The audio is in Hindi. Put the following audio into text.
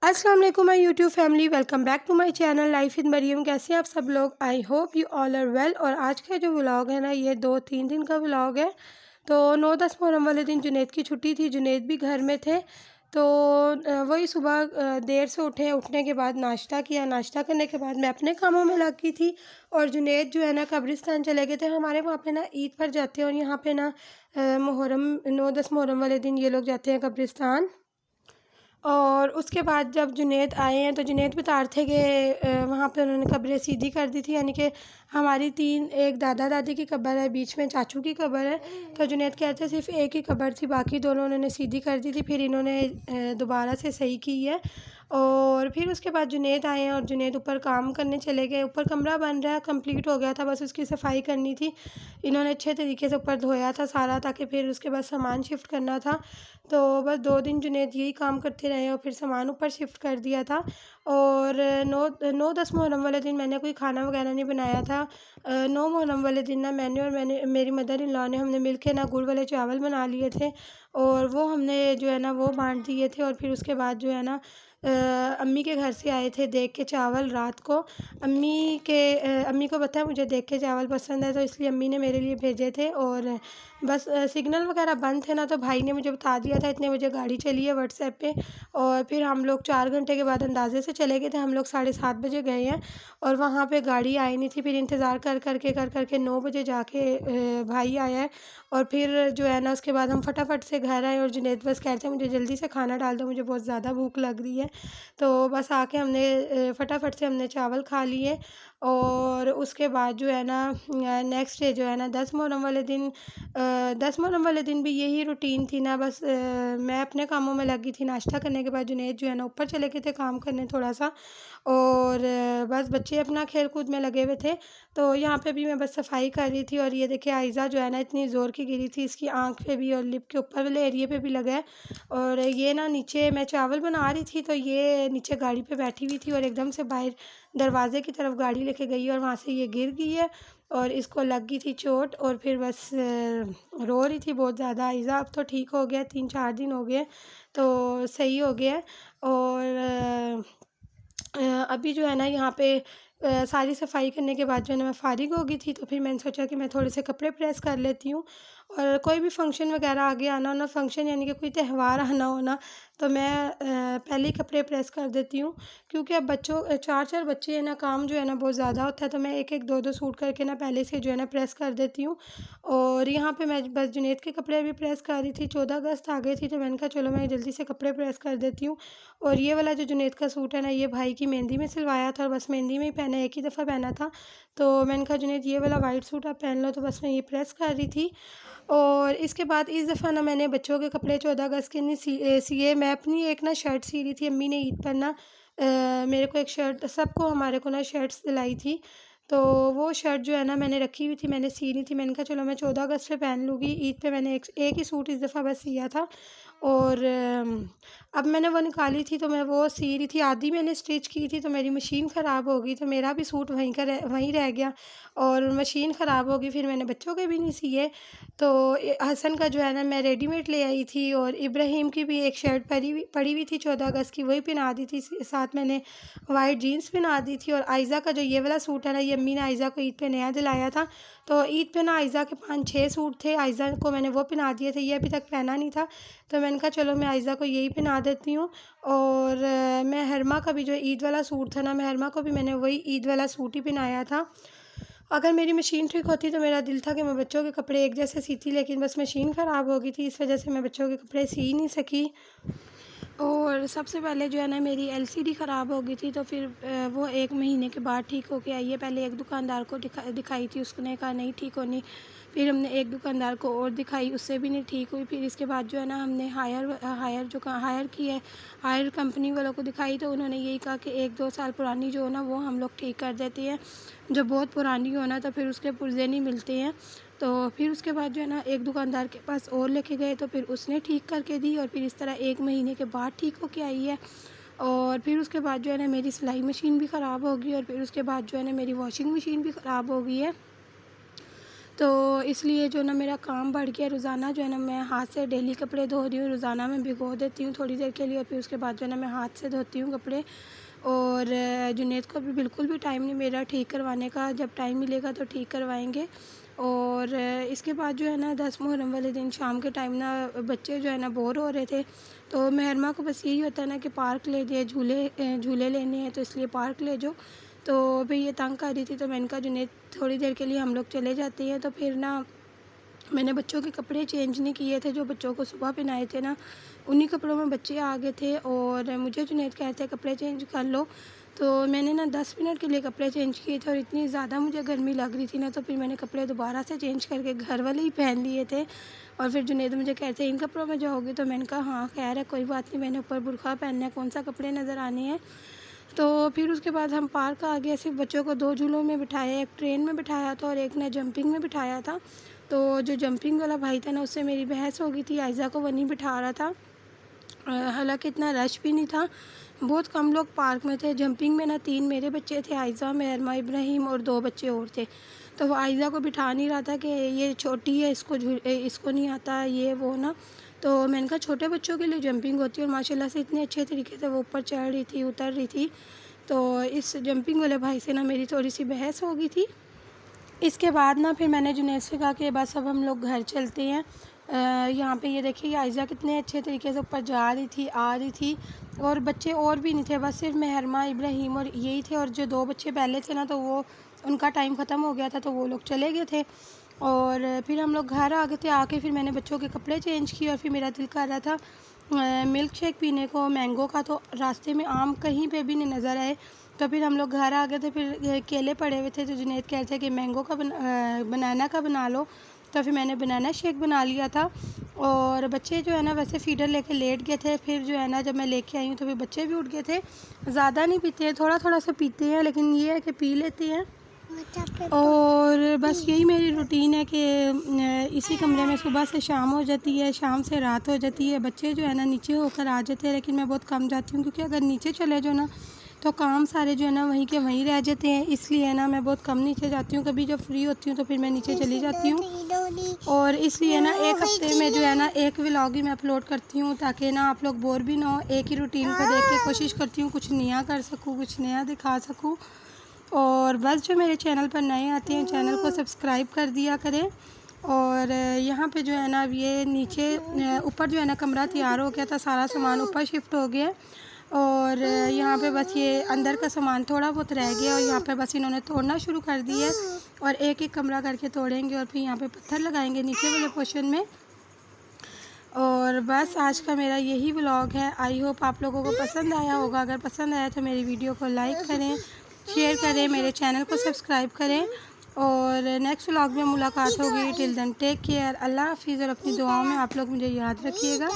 अस्सलाम वालेकुम my YouTube family, welcome back to my channel life in Mariam. कैसे हैं आप सब लोग? I hope you all are well. और आज का जो व्लॉग है ना, ये 2-3 दिन का व्लॉग है। तो 9-10 मुहर्रम वाले दिन जुनैद की छुट्टी थी, जुनैद भी घर में थे। तो वही सुबह देर से उठने के बाद नाश्ता किया। नाश्ता करने के बाद मैं अपने कामों में लग गई थी और जुनैद जो है ना कब्रिस्तान चले गए थे। हमारे वहाँ पे ना ईद पर जाते हैं और यहाँ पे ना मुहर्रम 9-10 मुहर्रम वाले दिन ये लोग जाते हैं कब्रिस्तान। और उसके बाद जब जुनैद आए हैं तो जुनैद बता रहे थे कि वहाँ पे उन्होंने कब्रें सीधी कर दी थी, यानी कि हमारी एक दादा दादी की कब्र है, बीच में चाचू की कब्र है। तो जुनैद कहते सिर्फ एक ही कब्र थी, बाकी दोनों उन्होंने सीधी कर दी थी, फिर इन्होंने दोबारा से सही की है। और फिर उसके बाद जुनैद आए हैं और जुनैद ऊपर काम करने चले गए। ऊपर कमरा बन रहा है, कंप्लीट हो गया था, बस उसकी सफाई करनी थी। इन्होंने अच्छे तरीके से ऊपर धोया था सारा, ताकि फिर उसके बाद सामान शिफ्ट करना था। तो बस 2 दिन जुनैद यही काम करते रहे और फिर सामान ऊपर शिफ्ट कर दिया था। और 9-10 मुहर्रम वाले दिन मैंने कोई खाना वगैरह नहीं बनाया था। 9 मुहर्रम वाले दिन ना मैंने मेरी मदर इन लॉ ने हमने मिलके ना गुड़ वाले चावल बना लिए थे और वो हमने जो है ना वो बांट दिए थे। और फिर उसके बाद जो है ना अम्मी के घर से आए थे देख के चावल रात को। अम्मी को पता है मुझे देख के चावल पसंद है, तो इसलिए अम्मी ने मेरे लिए भेजे थे। और बस सिग्नल वगैरह बंद थे ना, तो भाई ने मुझे बता दिया था इतने बजे गाड़ी चली है व्हाट्सएप पे। और फिर हम लोग 4 घंटे के बाद अंदाजे से चले गए थे। हम लोग 7:30 बजे गए हैं और वहाँ पे गाड़ी आई नहीं थी। फिर इंतज़ार कर करके 9 बजे जाके भाई आया है। और फिर जो है ना उसके बाद हम फटाफट से घर आए और जुनैद बस कहते हैं मुझे जल्दी से खाना डाल दो, मुझे बहुत ज़्यादा भूख लग रही है। तो बस आके हमने फटाफट से हमने चावल खा लिए। और उसके बाद जो है ना नेक्स्ट डे जो है ना 10 मुहर्रम वाले दिन भी यही रूटीन थी ना। बस मैं अपने कामों में लगी थी। नाश्ता करने के बाद जुनैद जो है ना ऊपर चले गए थे काम करने थोड़ा सा। और बस बच्चे अपना खेल कूद में लगे हुए थे। तो यहाँ पे भी मैं बस सफाई कर रही थी। और ये देखिए आयज़ा जो है ना इतनी ज़ोर की गिरी थी, इसकी आँख पे भी और लिप के ऊपर वाले एरिए पे भी लगा है। और ये ना नीचे मैं चावल बना रही थी तो ये नीचे गाड़ी पे बैठी हुई थी और एकदम से बाहर दरवाज़े की तरफ गाड़ी लेके गई और वहाँ से ये गिर गई है और इसको लग गई थी चोट। और फिर बस रो रही थी बहुत ज़्यादा। आयज़ा अब तो ठीक हो गया, 3-4 दिन हो गए तो सही हो गया है। और अभी जो है ना यहाँ पे सारी सफाई करने के बाद जो है ना मैं फ़ारिग हो गई थी। तो फिर मैंने सोचा कि मैं थोड़े से कपड़े प्रेस कर लेती हूँ। और कोई भी फंक्शन वगैरह आगे आना हो ना, फंक्शन यानी कि कोई त्यौहार आना हो ना, तो मैं पहले ही कपड़े प्रेस कर देती हूँ। क्योंकि अब बच्चों 4-4 बच्चे हैं ना, काम जो है ना बहुत ज़्यादा होता है, तो मैं एक-एक 2-2 सूट करके ना पहले से जो है ना प्रेस कर देती हूँ। और यहाँ पे मैं बस जुनैद के कपड़े भी प्रेस कर रही थी। 14 अगस्त आ गई थी तो मैंने कहा चलो मैं जल्दी से कपड़े प्रेस कर देती हूँ। और ये वाला जो जुनैद का सूट है ना, ये भाई की मेहंदी में सिलवाया था और बस मेहंदी में ही पहना, एक ही दफ़ा पहना था। तो मैंने कहा जुनैद ये वाला वाइट सूट आप पहन लो, तो बस मैं ये प्रेस कर रही थी। और इसके बाद इस दफ़ा ना मैंने बच्चों के कपड़े 14 अगस्त के नहीं सिए। मैं अपनी एक ना शर्ट सी रही थी, अम्मी ने ईद पर ना मेरे को एक शर्ट, सबको हमारे को ना शर्ट्स दिलाई थी। तो वो शर्ट जो है ना मैंने रखी हुई थी, मैंने सी नहीं थी। मैंने कहा चलो मैं 14 अगस्त पे पहन लूँगी। ईद पे मैंने एक ही सूट इस दफ़ा बस सिया था। और अब मैंने वो निकाली थी तो मैं वो सी रही थी, आधी मैंने स्टिच की थी तो मेरी मशीन ख़राब हो गई, तो मेरा भी सूट वहीं रह गया और मशीन ख़राब हो गई। फिर मैंने बच्चों के भी नहीं सिए। तो हसन का जो है ना मैं रेडीमेड ले आई थी। और इब्राहिम की भी एक शर्ट पड़ी हुई थी 14 अगस्त की, वही पहना दी थी। साथ मैंने वाइट जीन्स पहना दी थी। और आयज़ा का जो ये वाला सूट है ना, ये अम्मी ने आयज़ा को ईद पे नया दिलाया था। तो ईद पे ना आयज़ा के 5-6 सूट थे, आयज़ा को मैंने वो पहना दिए थे, ये अभी तक पहना नहीं था। तो मैंने कहा चलो मैं आयज़ा को यही पहना देती हूँ। और मैं हरमा का भी जो ईद वाला सूट था ना, मैं हरमा को भी मैंने वही ईद वाला सूट ही पहनाया था। अगर मेरी मशीन ठीक होती तो मेरा दिल था कि मैं बच्चों के कपड़े एक जैसे सीती, लेकिन बस मशीन ख़राब हो गई थी, इस वजह से मैं बच्चों के कपड़े सी नहीं सकी। और सबसे पहले जो है ना मेरी एलसीडी ख़राब हो गई थी, तो फिर वो 1 महीने के बाद ठीक होके आई है। पहले एक दुकानदार को दिखाई थी, उसने कहा नहीं ठीक होनी। फिर हमने एक दुकानदार को और दिखाई, उससे भी नहीं ठीक हुई। फिर इसके बाद जो है ना हमने हायर की है, हायर कंपनी वालों को दिखाई, तो उन्होंने यही कहा कि 1-2 साल पुरानी जो हो ना वो हम लोग ठीक कर देते हैं, जो बहुत पुरानी हो ना तो फिर उसके पुर्जे नहीं मिलते हैं। तो फिर उसके बाद जो है ना एक दुकानदार के पास और लेके गए, तो फिर उसने ठीक करके दी और फिर इस तरह 1 महीने के बाद ठीक होके आई है। और फिर उसके बाद जो है ना मेरी सिलाई मशीन भी ख़राब हो गई और फिर उसके बाद जो है ना मेरी वॉशिंग मशीन भी ख़राब हो गई है। तो इसलिए जो ना मेरा काम बढ़ गया। रोज़ाना जो है ना मैं हाथ से डेली कपड़े धो रही हूँ। रोज़ाना मैं भिगो देती हूँ थोड़ी देर के लिए, और फिर उसके बाद जो है ना मैं हाथ से धोती हूँ कपड़े। और जुनैद को भी बिल्कुल भी टाइम नहीं मेरा ठीक करवाने का, जब टाइम मिलेगा तो ठीक करवाएंगे। और इसके बाद जो है ना 10 मुहर्रम वाले दिन शाम के टाइम ना बच्चे जो है ना बोर हो रहे थे, तो महरमा को बस यही होता है ना कि पार्क ले जाए, झूले लेने हैं तो इसलिए पार्क ले जाओ। तो फिर ये तंग कर रही थी, तो मैंने कहा जुनैद थोड़ी देर के लिए हम लोग चले जाते हैं। तो फिर ना मैंने बच्चों के कपड़े चेंज नहीं किए थे, जो बच्चों को सुबह पहनाए थे ना उन्हीं कपड़ों में बच्चे आ गए थे। और मुझे जुनैद कहते हैं कपड़े चेंज कर लो, तो मैंने ना 10 मिनट के लिए कपड़े चेंज किए थे, और इतनी ज़्यादा मुझे गर्मी लग रही थी ना, तो फिर मैंने कपड़े दोबारा से चेंज करके घर वाले ही पहन लिए थे। और फिर जुनैद मुझे कहते हैं इन कपड़ों में जाओगी, तो मैंने कहा हाँ खैर है कोई बात नहीं, मैंने ऊपर बुरखा पहनना है, कौन सा कपड़े नज़र आने हैं। तो फिर उसके बाद हम पार्क आ गए। सिर्फ बच्चों को 2 झूलों में बिठाया, एक ट्रेन में बिठाया था और एक ने जंपिंग में बिठाया था। तो जो जंपिंग वाला भाई था ना उससे मेरी बहस हो गई थी, आयज़ा को वो नहीं बिठा रहा था। हालांकि इतना रश भी नहीं था, बहुत कम लोग पार्क में थे। जंपिंग में ना 3 मेरे बच्चे थे, आयज़ा, महरमा, इब्राहिम और 2 बच्चे और थे। तो वो आयज़ा को बिठा नहीं रहा था कि ये छोटी है, इसको नहीं आता ये वो ना। तो मैंने कहा छोटे बच्चों के लिए जंपिंग होती है, और माशाल्लाह से इतने अच्छे तरीके से वो ऊपर चढ़ रही थी, उतर रही थी। तो इस जंपिंग वाले भाई से ना मेरी थोड़ी सी बहस हो गई थी। इसके बाद ना फिर मैंने जुनैद से कहा कि बस अब हम लोग घर चलते हैं। यहाँ पे ये देखिए आयज़ा कितने अच्छे तरीके से ऊपर जा रही थी, आ रही थी, और बच्चे और भी नहीं थे, बस सिर्फ महरमा, इब्राहिम और यही थे। और जो 2 बच्चे पहले थे ना तो वो उनका टाइम ख़त्म हो गया था, तो वो लोग चले गए थे। और फिर हम लोग घर आ गए थे। आके फिर मैंने बच्चों के कपड़े चेंज किए, और फिर मेरा दिल कर रहा था मिल्क शेक पीने को, मैंगो का। तो रास्ते में आम कहीं पे भी नहीं नज़र आए, तो फिर हम लोग घर आ गए थे। फिर केले पड़े हुए थे, तो जुनैद कहते हैं कि मैंगो का बनाना का बना लो, तो फिर मैंने बनाना शेक बना लिया था। और बच्चे जो है ना वैसे फ़ीडर लेके लेट गए थे। फिर जो है ना जब मैं लेके आई हूँ तो फिर बच्चे भी उठ गए थे। ज़्यादा नहीं पीते हैं, थोड़ा थोड़ा सा पीते हैं, लेकिन ये है कि पी लेते हैं। और बस यही मेरी रूटीन है कि इसी कमरे में सुबह से शाम हो जाती है, शाम से रात हो जाती है। बच्चे जो है ना नीचे होकर आ जाते हैं, लेकिन मैं बहुत कम जाती हूँ, क्योंकि अगर नीचे चले जाओ ना तो काम सारे जो है ना वहीं के वहीं रह जाते हैं। इसलिए ना मैं बहुत कम नीचे जाती हूँ। कभी जब फ्री होती हूँ तो फिर मैं नीचे चली जाती हूँ। और इसलिए ना एक हफ्ते में जो है ना एक व्लॉग ही मैं अपलोड करती हूँ, ताकि ना आप लोग बोर भी ना हो। एक ही रूटीन को देख के कोशिश करती हूँ कुछ नया कर सकूँ, कुछ नया दिखा सकूँ। और बस जो मेरे चैनल पर नए आते हैं चैनल को सब्सक्राइब कर दिया करें। और यहाँ पे जो है ना अब ये नीचे ऊपर जो है ना कमरा तैयार हो गया था, सारा सामान ऊपर शिफ्ट हो गया। और यहाँ पे बस ये अंदर का सामान थोड़ा बहुत रह गया, और यहाँ पे बस इन्होंने तोड़ना शुरू कर दिया है, और एक एक कमरा करके तोड़ेंगे, और फिर यहाँ पे पत्थर लगाएंगे नीचे वाले पोर्शन में। और बस आज का मेरा यही व्लॉग है। आई होप आप लोगों को पसंद आया होगा। अगर पसंद आया तो मेरी वीडियो को लाइक करें, शेयर करें, मेरे चैनल को सब्सक्राइब करें। और नेक्स्ट व्लॉग में मुलाकात होगी। टिल देन टेक केयर, अल्लाह हाफिज़। और अपनी दुआओं में आप लोग मुझे याद रखिएगा।